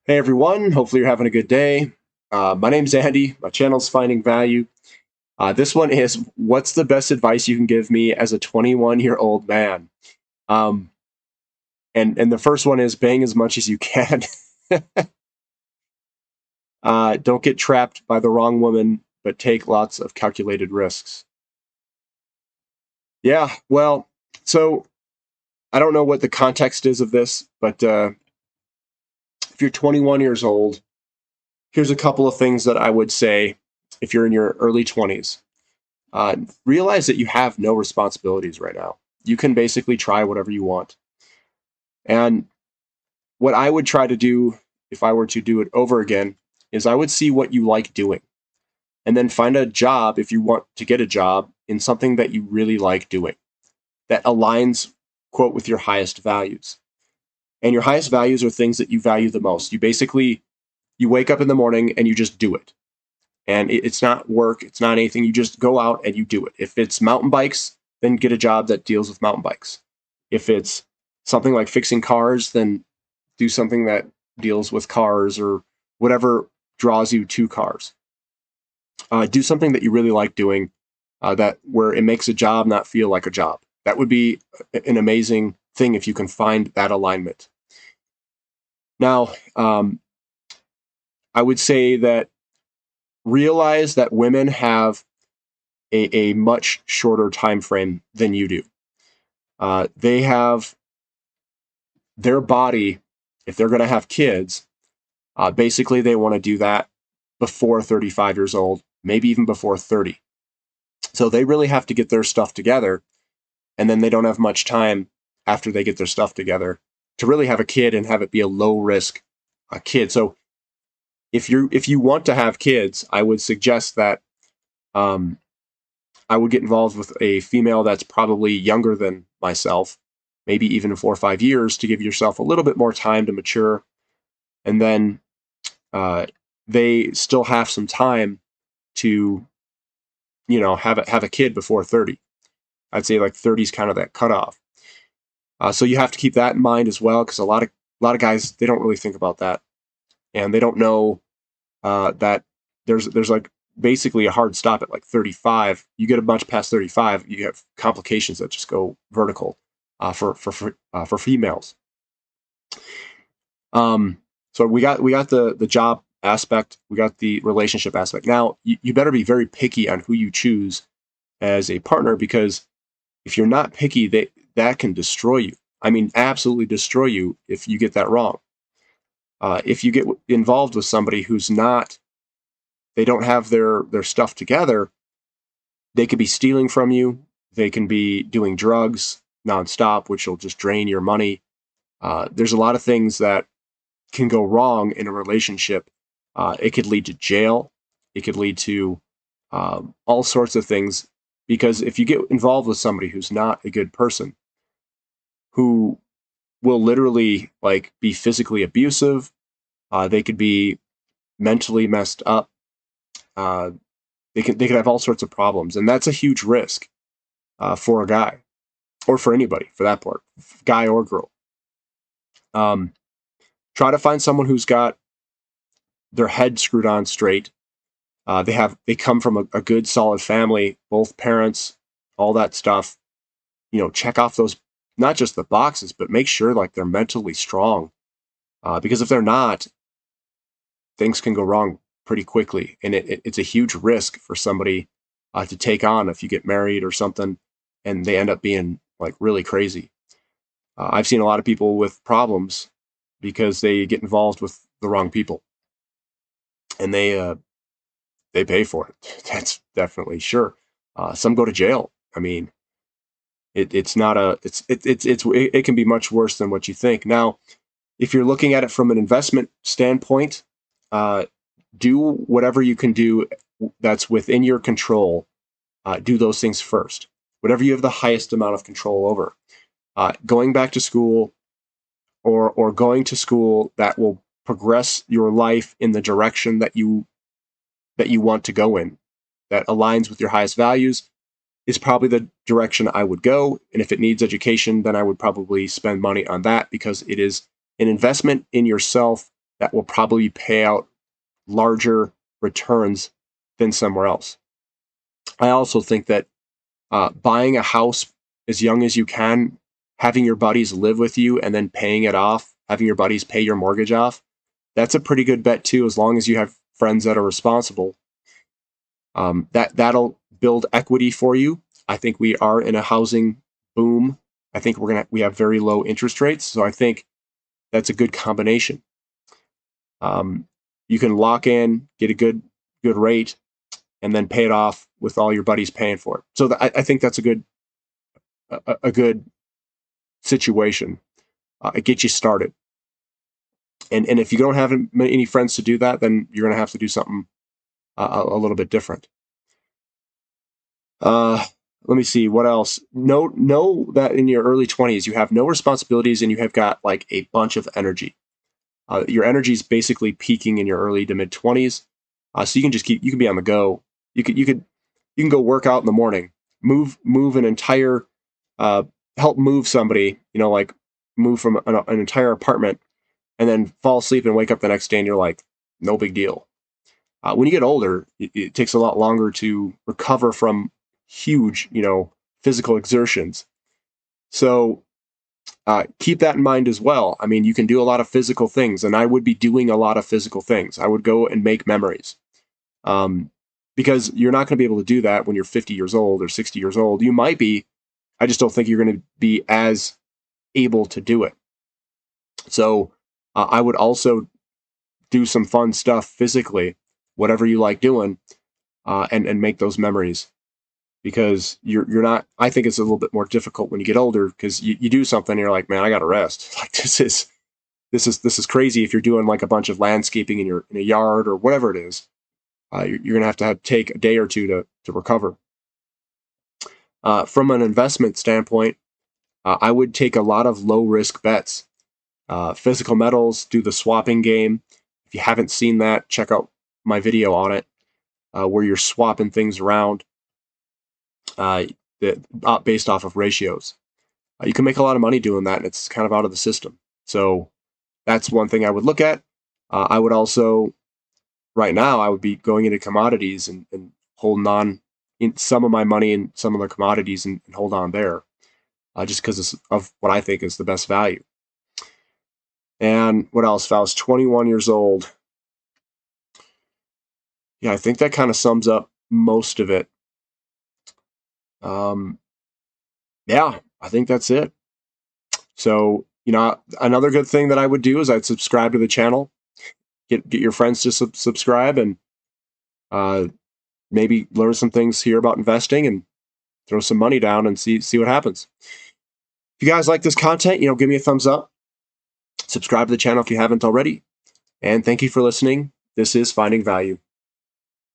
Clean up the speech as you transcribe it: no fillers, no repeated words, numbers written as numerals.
Hey everyone, hopefully you're having a good day. My name's Andy. My channel's Finding Value. This one is what's the best advice you can give me as a 21-year-old man? Um, and the first one is bang as much as you can. Don't get trapped by the wrong woman, but take lots of calculated risks. Yeah, well, so I don't know what the context is of this, but if you're 21 years old, here's a couple of things that I would say if you're in your early 20s. Realize that you have no responsibilities right now. You can basically try whatever you want. And what I would try to do if I were to do it over again is I would see what you like doing and then find a job if you want to get a job in something that you really like doing that aligns, quote, with your highest values. And your highest values are things that you value the most. You wake up in the morning and you just do it. And it's not work, it's not anything. You just go out and you do it. If it's mountain bikes, then get a job that deals with mountain bikes. If it's something like fixing cars, then do something that deals with cars or whatever draws you to cars. Do something that you really like doing, that where it makes a job not feel like a job. That would be an amazing thing if you can find that alignment. Now, I would say that realize that women have a much shorter time frame than you do. They have their body, if they're going to have kids, basically they want to do that before 35 years old, maybe even before 30. So they really have to get their stuff together, and then they don't have much time after they get their stuff together to really have a kid and have it be a low risk kid. So if you want to have kids, I would suggest that I would get involved with a female that's probably younger than myself, maybe even 4 or 5 years, to give yourself a little bit more time to mature. And then they still have some time to, have a kid before 30. I'd say like 30 is kind of that cutoff. So you have to keep that in mind as well, because a lot of guys, they don't really think about that, and they don't know that there's like basically a hard stop at like 35. You get a much past 35, you have complications that just go vertical for females. So we got the job aspect, we got the relationship aspect. Now you better be very picky on who you choose as a partner, because if you're not picky, that can destroy you. I mean, absolutely destroy you if you get that wrong. If you get involved with somebody who's not, they don't have their stuff together, they could be stealing from you. They can be doing drugs nonstop, which will just drain your money. There's a lot of things that can go wrong in a relationship. It could lead to jail. It could lead to all sorts of things, because if you get involved with somebody who's not a good person, who will literally like be physically abusive, they could be mentally messed up. They could have all sorts of problems, and that's a huge risk for a guy, or for anybody for that part, guy or girl. Um, Try to find someone who's got their head screwed on straight. They come from a good solid family, both parents, all that stuff. Check off those, not just the boxes, but make sure like they're mentally strong. Because if they're not, things can go wrong pretty quickly, and it's a huge risk for somebody to take on if you get married or something, and they end up being like really crazy. I've seen a lot of people with problems because they get involved with the wrong people, and they pay for it. That's definitely sure. Some go to jail. I mean, it's not a it can be much worse than what you think. Now, if you're looking at it from an investment standpoint, uh, do whatever you can do that's within your control. Do those things first. Whatever you have the highest amount of control over. Going back to school, or going to school that will progress your life in the direction that you want to go in, that aligns with your highest values, is probably the direction I would go. And if it needs education, then I would probably spend money on that, because it is an investment in yourself that will probably pay out larger returns than somewhere else. I also think that buying a house as young as you can, having your buddies live with you and then paying it off, having your buddies pay your mortgage off, that's a pretty good bet too, as long as you have friends that are responsible. That'll build equity for you. I think we are in a housing boom. I think we have very low interest rates, so I think that's a good combination. You can lock in, get a good rate, and then pay it off with all your buddies paying for it. So I think that's a good situation. It gets you started. And if you don't have any friends to do that, then you're going to have to do something a little bit different. Let me see what else. Know that in your early 20s you have no responsibilities and you have got like a bunch of energy. Your energy is basically peaking in your early to mid 20s, so you can be on the go. You can go work out in the morning, move an entire, help move somebody, like move from an entire apartment, and then fall asleep and wake up the next day and you're like, no big deal. When you get older, it takes a lot longer to recover from huge, physical exertions. So keep that in mind as well. I mean, you can do a lot of physical things, and I would be doing a lot of physical things. I would go and make memories. Because you're not going to be able to do that when you're 50 years old or 60 years old. You might be. I just don't think you're going to be as able to do it. So I would also do some fun stuff physically, whatever you like doing, and make those memories. Because you're not. I think it's a little bit more difficult when you get older because you do something and you're like, man, I got to rest. Like this is crazy. If you're doing like a bunch of landscaping in a yard or whatever it is, you're going to have to take a day or two to recover. From an investment standpoint, I would take a lot of low risk bets. Physical metals, do the swapping game. If you haven't seen that, check out my video on it, where you're swapping things around based off of ratios. You can make a lot of money doing that, and it's kind of out of the system. So that's one thing I would look at. I would also, right now, I would be going into commodities and holding on in some of my money in some of the commodities and hold on there, just because of what I think is the best value. And what else? If I was 21 years old, yeah, I think that kind of sums up most of it. Yeah, I think that's it. So, another good thing that I would do is I'd subscribe to the channel, get your friends to subscribe, and maybe learn some things here about investing and throw some money down and see what happens. If you guys like this content, give me a thumbs up. Subscribe to the channel if you haven't already. And thank you for listening. This is Finding Value.